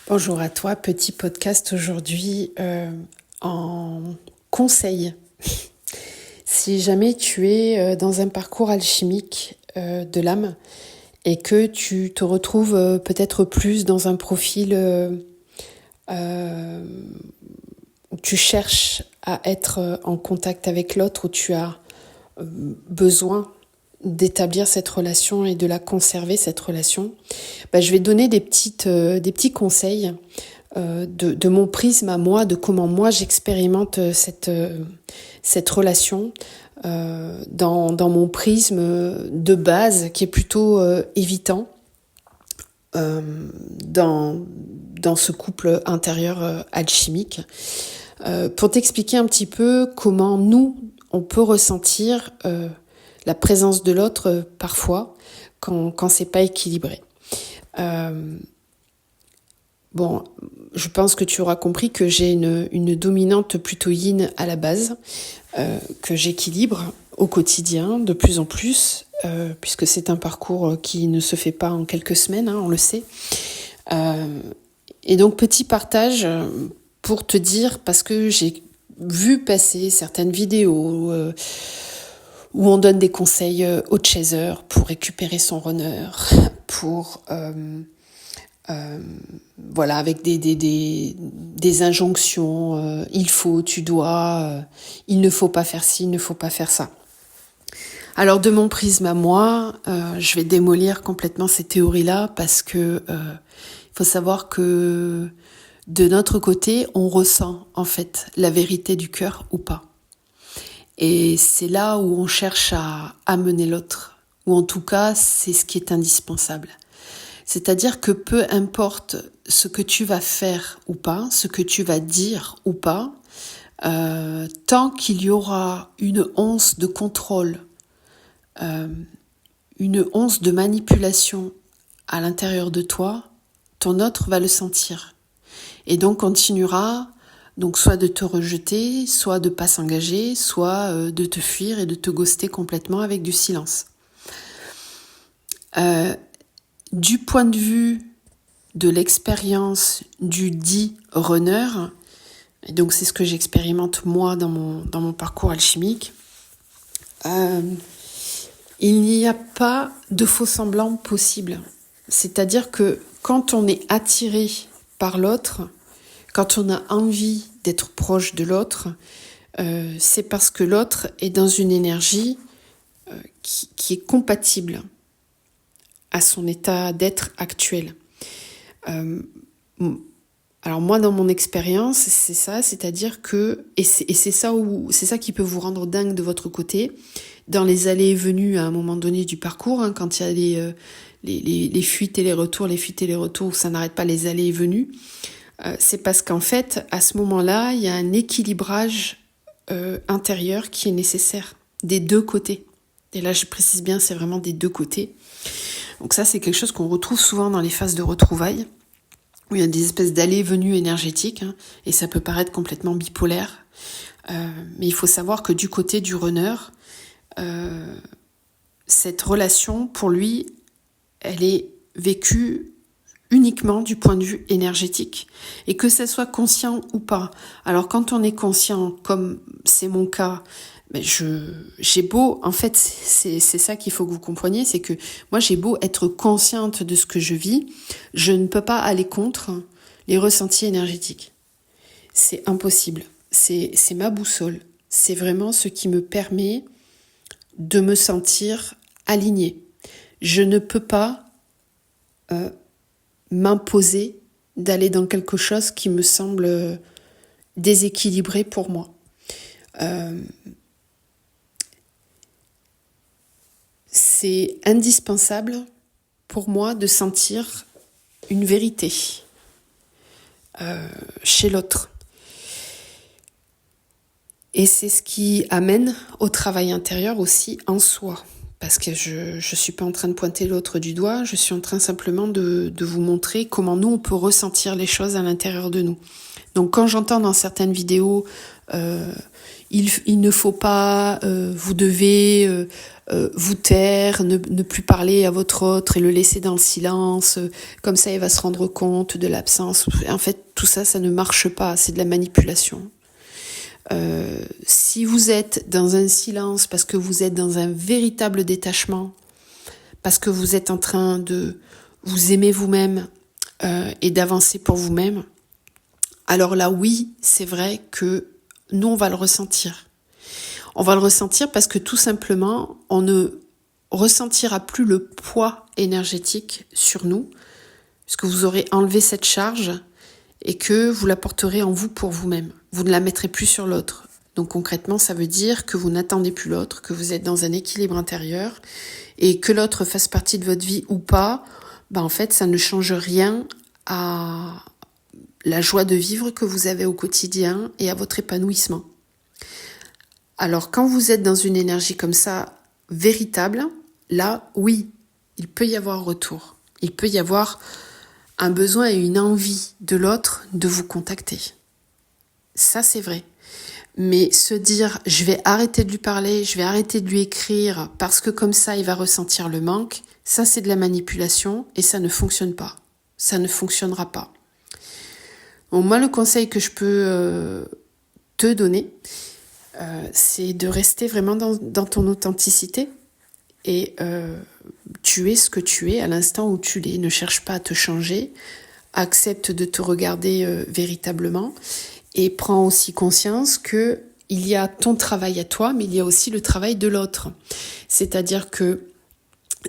Bonjour à toi, petit podcast aujourd'hui en conseil. Si jamais tu es dans un parcours alchimique de l'âme et que tu te retrouves peut-être plus dans un profil où tu cherches à être en contact avec l'autre, où tu as besoin d'établir cette relation et de la conserver, cette relation, je vais donner des petits conseils de mon prisme à moi, de comment moi j'expérimente cette relation dans mon prisme de base qui est plutôt évitant dans ce couple intérieur alchimique. Pour t'expliquer un petit peu comment nous, on peut ressentir la présence de l'autre parfois quand c'est pas équilibré. Je pense que tu auras compris que j'ai une dominante plutôt yin à la base, que j'équilibre au quotidien de plus en plus, puisque c'est un parcours qui ne se fait pas en quelques semaines, on le sait. Et donc petit partage pour te dire, parce que j'ai vu passer certaines vidéos où on donne des conseils au chaser pour récupérer son runner, pour avec des injonctions, il faut, tu dois, il ne faut pas faire ci, il ne faut pas faire ça. Alors de mon prisme à moi, je vais démolir complètement ces théories-là parce que il faut savoir que de notre côté, on ressent en fait la vérité du cœur ou pas. Et c'est là où on cherche à amener l'autre, ou en tout cas, c'est ce qui est indispensable. C'est-à-dire que peu importe ce que tu vas faire ou pas, ce que tu vas dire ou pas, tant qu'il y aura une once de contrôle, une once de manipulation à l'intérieur de toi, ton autre va le sentir. Et donc continuera soit de te rejeter, soit de pas s'engager, soit de te fuir et de te ghoster complètement avec du silence. Du point de vue de l'expérience du dit runner, et donc c'est ce que j'expérimente moi dans mon parcours alchimique, il n'y a pas de faux semblant possible. C'est-à-dire que quand on est attiré par l'autre, quand on a envie d'être proche de l'autre, c'est parce que l'autre est dans une énergie qui est compatible à son état d'être actuel. Alors moi, dans mon expérience, c'est ça, c'est-à-dire que, et c'est ça qui peut vous rendre dingue de votre côté, dans les allées et venues à un moment donné du parcours, quand il y a les fuites et les retours, où ça n'arrête pas les allées et venues, c'est parce qu'en fait, à ce moment-là, il y a un équilibrage intérieur qui est nécessaire des deux côtés. Et là, je précise bien, c'est vraiment des deux côtés. Donc ça, c'est quelque chose qu'on retrouve souvent dans les phases de retrouvailles, où il y a des espèces d'allées et venues énergétiques, et ça peut paraître complètement bipolaire. Mais il faut savoir que du côté du runner, cette relation, pour lui, elle est vécue uniquement du point de vue énergétique, et que ça soit conscient ou pas. Alors quand on est conscient, comme c'est mon cas, j'ai beau, en fait, c'est ça qu'il faut que vous compreniez, c'est que moi j'ai beau être consciente de ce que je vis, je ne peux pas aller contre les ressentis énergétiques. C'est impossible. C'est ma boussole. C'est vraiment ce qui me permet de me sentir alignée. Je ne peux pas m'imposer d'aller dans quelque chose qui me semble déséquilibré pour moi. C'est indispensable pour moi de sentir une vérité chez l'autre. Et c'est ce qui amène au travail intérieur aussi en soi. Parce que je suis pas en train de pointer l'autre du doigt, je suis en train simplement de vous montrer comment nous on peut ressentir les choses à l'intérieur de nous. Donc quand j'entends dans certaines vidéos, il ne faut pas, vous devez vous taire, ne plus parler à votre autre et le laisser dans le silence, comme ça il va se rendre compte de l'absence. En fait, tout ça, ça ne marche pas, c'est de la manipulation. Si vous êtes dans un silence parce que vous êtes dans un véritable détachement, parce que vous êtes en train de vous aimer vous-même et d'avancer pour vous-même, alors là, oui, c'est vrai que nous, on va le ressentir. On va le ressentir parce que tout simplement, on ne ressentira plus le poids énergétique sur nous, puisque vous aurez enlevé cette charge et que vous la porterez en vous pour vous-même. Vous ne la mettrez plus sur l'autre. Donc concrètement, ça veut dire que vous n'attendez plus l'autre, que vous êtes dans un équilibre intérieur et que l'autre fasse partie de votre vie ou pas, en fait, ça ne change rien à la joie de vivre que vous avez au quotidien et à votre épanouissement. Alors quand vous êtes dans une énergie comme ça, véritable, là, oui, il peut y avoir retour. Il peut y avoir un besoin et une envie de l'autre de vous contacter. Ça, c'est vrai. Mais se dire, je vais arrêter de lui parler, je vais arrêter de lui écrire parce que comme ça, il va ressentir le manque, ça, c'est de la manipulation et ça ne fonctionne pas. Ça ne fonctionnera pas. Bon, moi, le conseil que je peux te donner, c'est de rester vraiment dans ton authenticité et tu es ce que tu es à l'instant où tu l'es. Ne cherche pas à te changer, accepte de te regarder véritablement et prends aussi conscience que il y a ton travail à toi, mais il y a aussi le travail de l'autre. C'est-à-dire que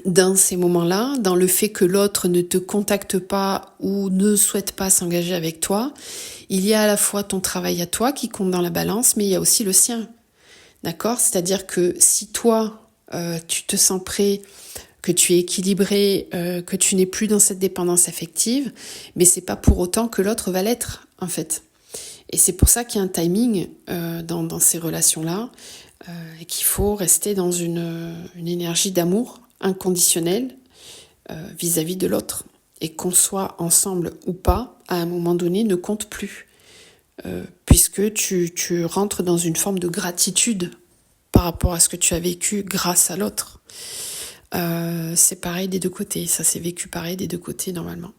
dans ces moments-là, dans le fait que l'autre ne te contacte pas ou ne souhaite pas s'engager avec toi, il y a à la fois ton travail à toi qui compte dans la balance, mais il y a aussi le sien. D'accord ? C'est-à-dire que si toi, tu te sens prêt, que tu es équilibré, que tu n'es plus dans cette dépendance affective, mais c'est pas pour autant que l'autre va l'être, en fait. Et c'est pour ça qu'il y a un timing dans ces relations-là, et qu'il faut rester dans une énergie d'amour inconditionnel vis-à-vis de l'autre. Et qu'on soit ensemble ou pas, à un moment donné, ne compte plus. Puisque tu rentres dans une forme de gratitude par rapport à ce que tu as vécu grâce à l'autre. C'est pareil des deux côtés. Ça s'est vécu pareil des deux côtés, normalement.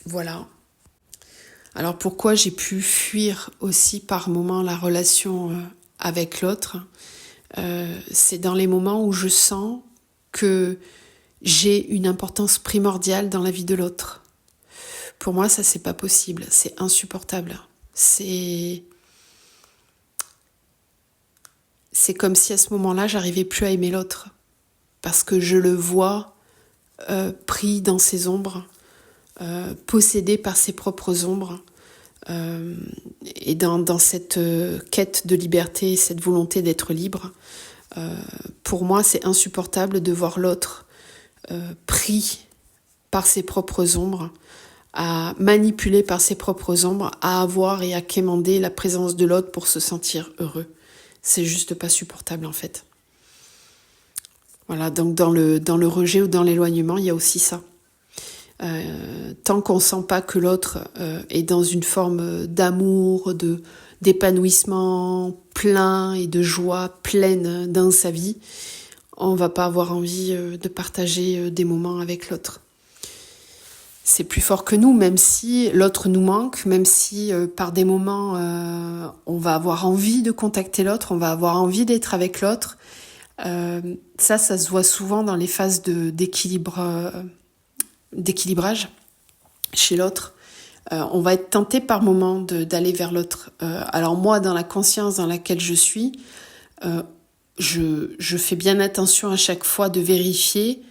Voilà. Alors pourquoi j'ai pu fuir aussi par moments la relation avec l'autre ? C'est dans les moments où je sens que j'ai une importance primordiale dans la vie de l'autre. Pour moi, ça, c'est pas possible. C'est insupportable. C'est comme si à ce moment-là, j'arrivais plus à aimer l'autre. Parce que je le vois pris dans ses ombres, possédé par ses propres ombres. Et dans cette quête de liberté, cette volonté d'être libre, pour moi c'est insupportable de voir l'autre pris par ses propres ombres, à manipuler par ses propres ombres, à avoir et à quémander la présence de l'autre pour se sentir heureux. C'est juste pas supportable en fait. Voilà, donc dans le rejet ou dans l'éloignement, il y a aussi ça. Tant qu'on sent pas que l'autre est dans une forme d'amour, d'épanouissement plein et de joie pleine dans sa vie, on va pas avoir envie de partager des moments avec l'autre. C'est plus fort que nous, même si l'autre nous manque, même si par des moments on va avoir envie de contacter l'autre, on va avoir envie d'être avec l'autre. Ça se voit souvent dans les phases d'équilibrage chez l'autre. On va être tenté par moment d'aller vers l'autre. Alors moi, dans la conscience dans laquelle je suis, je fais bien attention à chaque fois de vérifier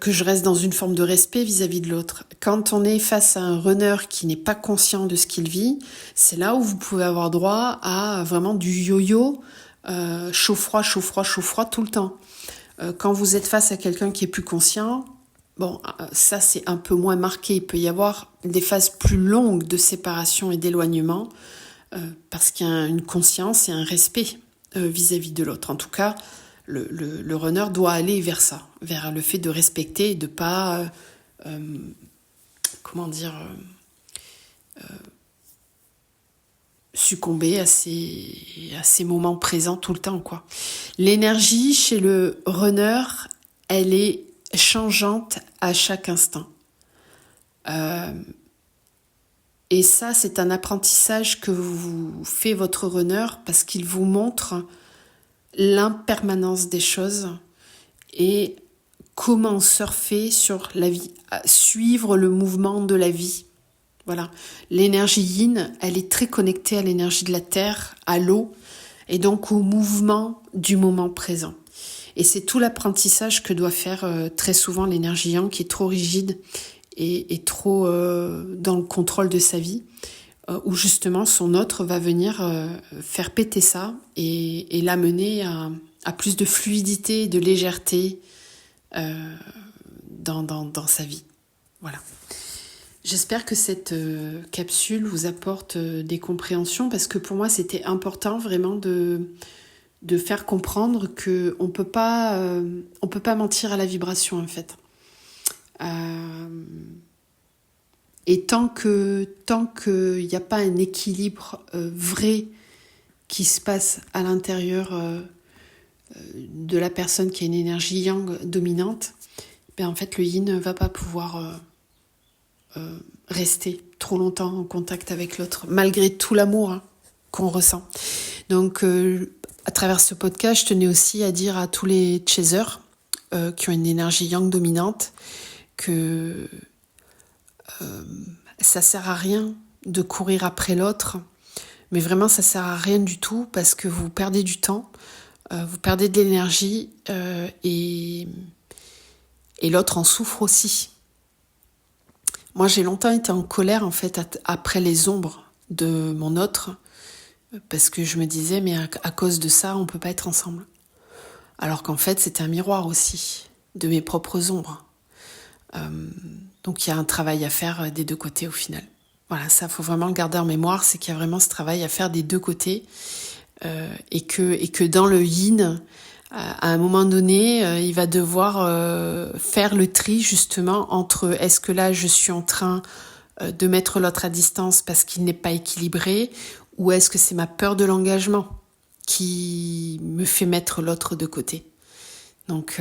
que je reste dans une forme de respect vis-à-vis de l'autre. Quand on est face à un runner qui n'est pas conscient de ce qu'il vit, c'est là où vous pouvez avoir droit à vraiment du yo-yo, chaud-froid, chaud-froid, chaud-froid tout le temps. Quand vous êtes face à quelqu'un qui est plus conscient, bon, ça c'est un peu moins marqué. Il peut y avoir des phases plus longues de séparation et d'éloignement parce qu'il y a une conscience et un respect vis-à-vis de l'autre. En tout cas, le runner doit aller vers ça, vers le fait de respecter et de pas succomber à ces moments présents tout le temps, quoi. L'énergie chez le runner, elle est changeante à chaque instant. Et ça, c'est un apprentissage que vous fait votre runner parce qu'il vous montre l'impermanence des choses et comment surfer sur la vie, suivre le mouvement de la vie. Voilà. L'énergie yin, elle est très connectée à l'énergie de la terre, à l'eau, et donc au mouvement du moment présent. Et c'est tout l'apprentissage que doit faire très souvent l'énergie yang, qui est trop rigide et trop dans le contrôle de sa vie, où justement son autre va venir faire péter ça et l'amener à plus de fluidité et de légèreté dans sa vie. Voilà. J'espère que cette capsule vous apporte des compréhensions, parce que pour moi c'était important vraiment de faire comprendre que on peut pas mentir à la vibration, en fait. Et tant que il n'y a pas un équilibre vrai qui se passe à l'intérieur de la personne qui a une énergie yang dominante, en fait le yin ne va pas pouvoir rester trop longtemps en contact avec l'autre, malgré tout l'amour qu'on ressent. Donc à travers ce podcast, je tenais aussi à dire à tous les chasers qui ont une énergie yang dominante que ça sert à rien de courir après l'autre, mais vraiment ça sert à rien du tout, parce que vous perdez du temps, vous perdez de l'énergie et l'autre en souffre aussi. Moi, j'ai longtemps été en colère, en fait, après les ombres de mon autre, parce que je me disais, mais à cause de ça, on peut pas être ensemble. Alors qu'en fait, c'était un miroir aussi de mes propres ombres. Donc, il y a un travail à faire des deux côtés au final. Voilà, ça, faut vraiment le garder en mémoire, c'est qu'il y a vraiment ce travail à faire des deux côtés, et que dans le yin, à un moment donné, il va devoir faire le tri justement entre est-ce que là je suis en train de mettre l'autre à distance parce qu'il n'est pas équilibré, ou est-ce que c'est ma peur de l'engagement qui me fait mettre l'autre de côté. Donc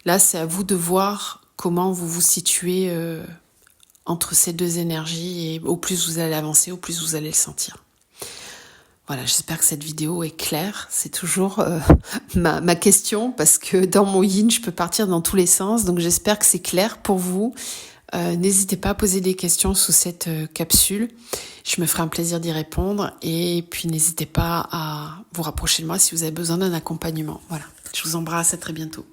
là, c'est à vous de voir comment vous vous situez entre ces deux énergies, et au plus vous allez avancer, au plus vous allez le sentir. Voilà, j'espère que cette vidéo est claire. C'est toujours ma question, parce que dans mon yin, je peux partir dans tous les sens. Donc j'espère que c'est clair pour vous. N'hésitez pas à poser des questions sous cette capsule. Je me ferai un plaisir d'y répondre. Et puis n'hésitez pas à vous rapprocher de moi si vous avez besoin d'un accompagnement. Voilà, je vous embrasse, à très bientôt.